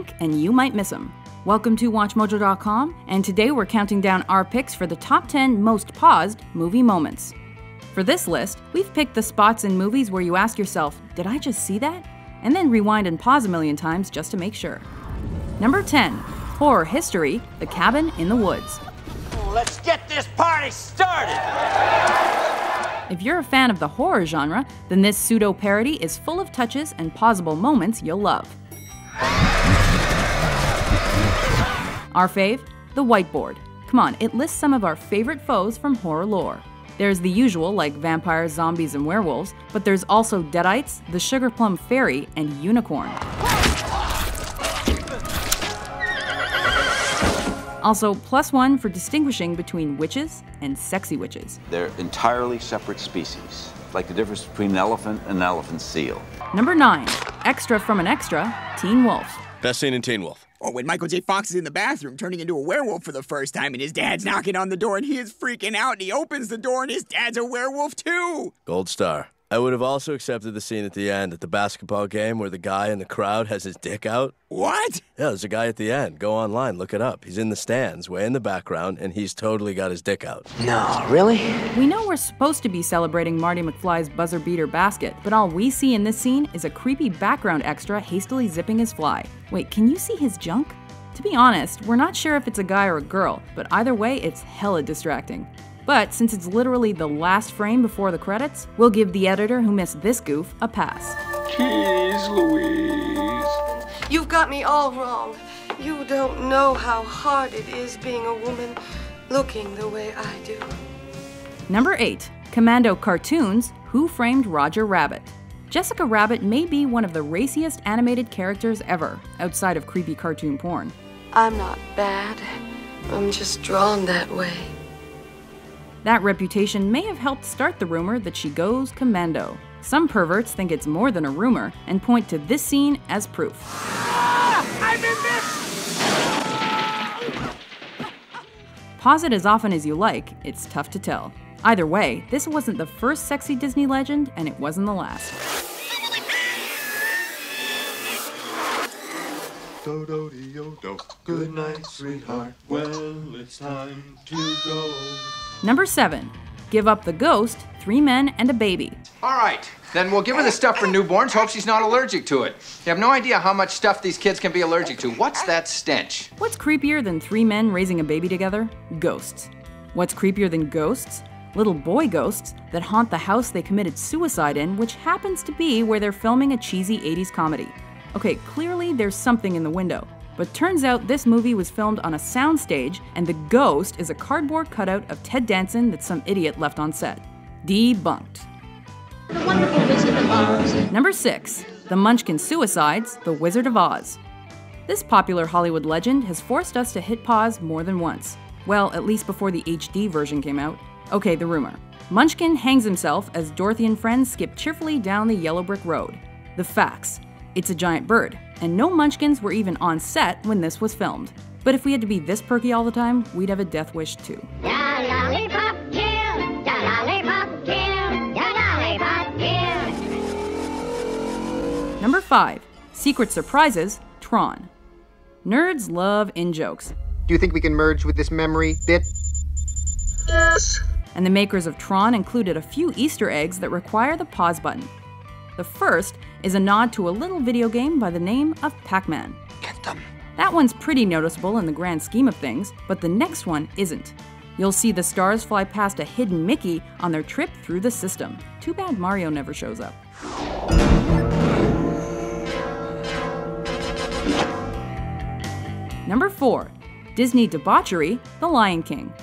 blink and you might miss them. Welcome to WatchMojo.com, and today we're counting down our picks for the top 10 most paused movie moments. For this list, we've picked the spots in movies where you ask yourself, did I just see that? And then rewind and pause a million times just to make sure. Number 10, horror history, The Cabin in the Woods. Let's get this party started! If you're a fan of the horror genre, then this pseudo-parody is full of touches and pausable moments you'll love. Our fave, The Whiteboard. Come on, it lists some of our favorite foes from horror lore. There's the usual, like vampires, zombies, and werewolves, but there's also deadites, the Sugar Plum Fairy, and Unicorn. Also, +1 for distinguishing between witches and sexy witches. They're entirely separate species, like the difference between an elephant and an elephant seal. Number 9, extra from an extra, Teen Wolf. Best scene in Teen Wolf. Or when Michael J. Fox is in the bathroom turning into a werewolf for the first time and his dad's knocking on the door and he is freaking out and he opens the door and his dad's a werewolf too! Gold star. I would have also accepted the scene at the end at the basketball game where the guy in the crowd has his dick out. What? Yeah, there's a guy at the end. Go online, look it up. He's in the stands, way in the background, and he's totally got his dick out. No, really? We know we're supposed to be celebrating Marty McFly's buzzer beater basket, but all we see in this scene is a creepy background extra hastily zipping his fly. Wait, can you see his junk? To be honest, we're not sure if it's a guy or a girl, but either way, it's hella distracting. But since it's literally the last frame before the credits, we'll give the editor who missed this goof a pass. Jeez Louise. You've got me all wrong. You don't know how hard it is being a woman looking the way I do. Number 8, Commando cartoons, Who Framed Roger Rabbit? Jessica Rabbit may be one of the raciest animated characters ever, outside of creepy cartoon porn. I'm not bad. I'm just drawn that way. That reputation may have helped start the rumor that she goes commando. Some perverts think it's more than a rumor and point to this scene as proof. I'm in this! Pause it as often as you like, it's tough to tell. Either way, this wasn't the first sexy Disney legend, and it wasn't the last. Do-do-de-o-do. Good night, sweetheart. Well, it's time to go. Number 7, Give Up the Ghost, 3 Men and a Baby. All right, then we'll give her the stuff for newborns, hope she's not allergic to it. You have no idea how much stuff these kids can be allergic to. What's that stench? What's creepier than 3 men raising a baby together? Ghosts. What's creepier than ghosts? Little boy ghosts that haunt the house they committed suicide in, which happens to be where they're filming a cheesy 80s comedy. Okay, clearly there's something in the window. But turns out this movie was filmed on a soundstage, and the ghost is a cardboard cutout of Ted Danson that some idiot left on set. Debunked. Number 6, The Munchkin Suicides, The Wizard of Oz. This popular Hollywood legend has forced us to hit pause more than once. Well, at least before the HD version came out. Okay, the rumor. Munchkin hangs himself as Dorothy and friends skip cheerfully down the yellow brick road. The facts. It's a giant bird, and no Munchkins were even on set when this was filmed. But if we had to be this perky all the time, we'd have a death wish too. Lollipop kill, lollipop kill, lollipop kill. Number 5, Secret Surprises, Tron. Nerds love in-jokes. Do you think we can merge with this memory bit? Yes. And the makers of Tron included a few Easter eggs that require the pause button. The first is a nod to a little video game by the name of Pac-Man. Get them. That one's pretty noticeable in the grand scheme of things, but the next one isn't. You'll see the stars fly past a hidden Mickey on their trip through the system. Too bad Mario never shows up. Number 4, Disney Debauchery, The Lion King.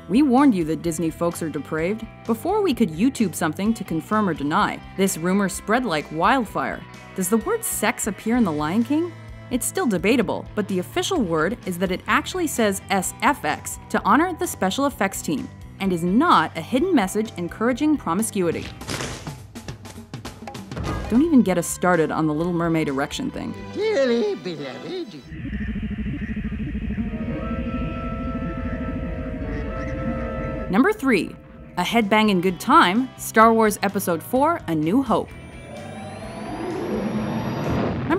We warned you that Disney folks are depraved. Before we could YouTube something to confirm or deny, this rumor spread like wildfire. Does the word sex appear in The Lion King? It's still debatable, but the official word is that it actually says SFX to honor the special effects team, and is not a hidden message encouraging promiscuity. Don't even get us started on the Little Mermaid erection thing. Dearly beloved. Number 3, A Headbangin' Good Time, Star Wars Episode 4, A New Hope.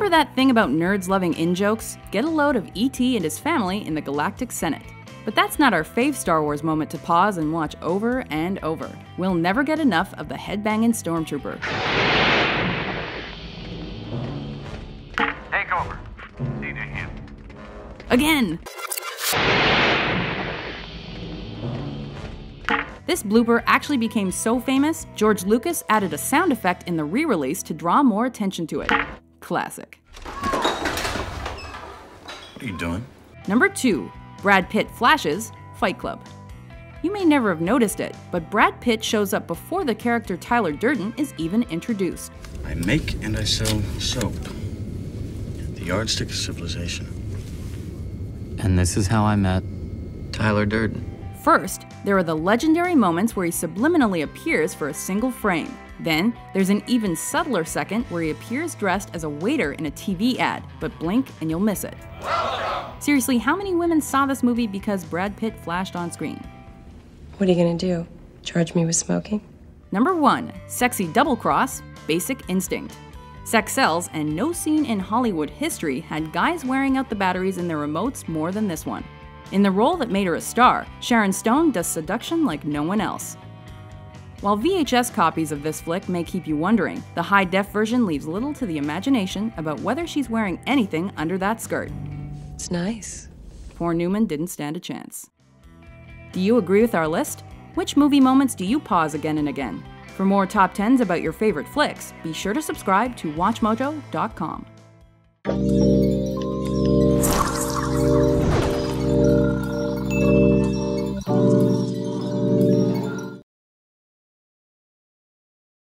Remember that thing about nerds loving in-jokes? Get a load of E.T. and his family in the Galactic Senate. But that's not our fave Star Wars moment to pause and watch over and over. We'll never get enough of the headbangin' stormtrooper. Take over. See to him. Again! This blooper actually became so famous, George Lucas added a sound effect in the re-release to draw more attention to it. Classic. What are you doing? Number 2. Brad Pitt flashes Fight Club. You may never have noticed it, but Brad Pitt shows up before the character Tyler Durden is even introduced. I make and I sell soap. The yardstick of civilization. And this is how I met Tyler Durden. First, there are the legendary moments where he subliminally appears for a single frame. Then, there's an even subtler second where he appears dressed as a waiter in a TV ad, but blink and you'll miss it. Seriously, how many women saw this movie because Brad Pitt flashed on screen? What are you gonna do? Charge me with smoking? Number 1. Sexy double cross, Basic Instinct. Sex sells, and no scene in Hollywood history had guys wearing out the batteries in their remotes more than this one. In the role that made her a star, Sharon Stone does seduction like no one else. While VHS copies of this flick may keep you wondering, the high-def version leaves little to the imagination about whether she's wearing anything under that skirt. It's nice. Poor Newman didn't stand a chance. Do you agree with our list? Which movie moments do you pause again and again? For more top 10s about your favorite flicks, be sure to subscribe to WatchMojo.com.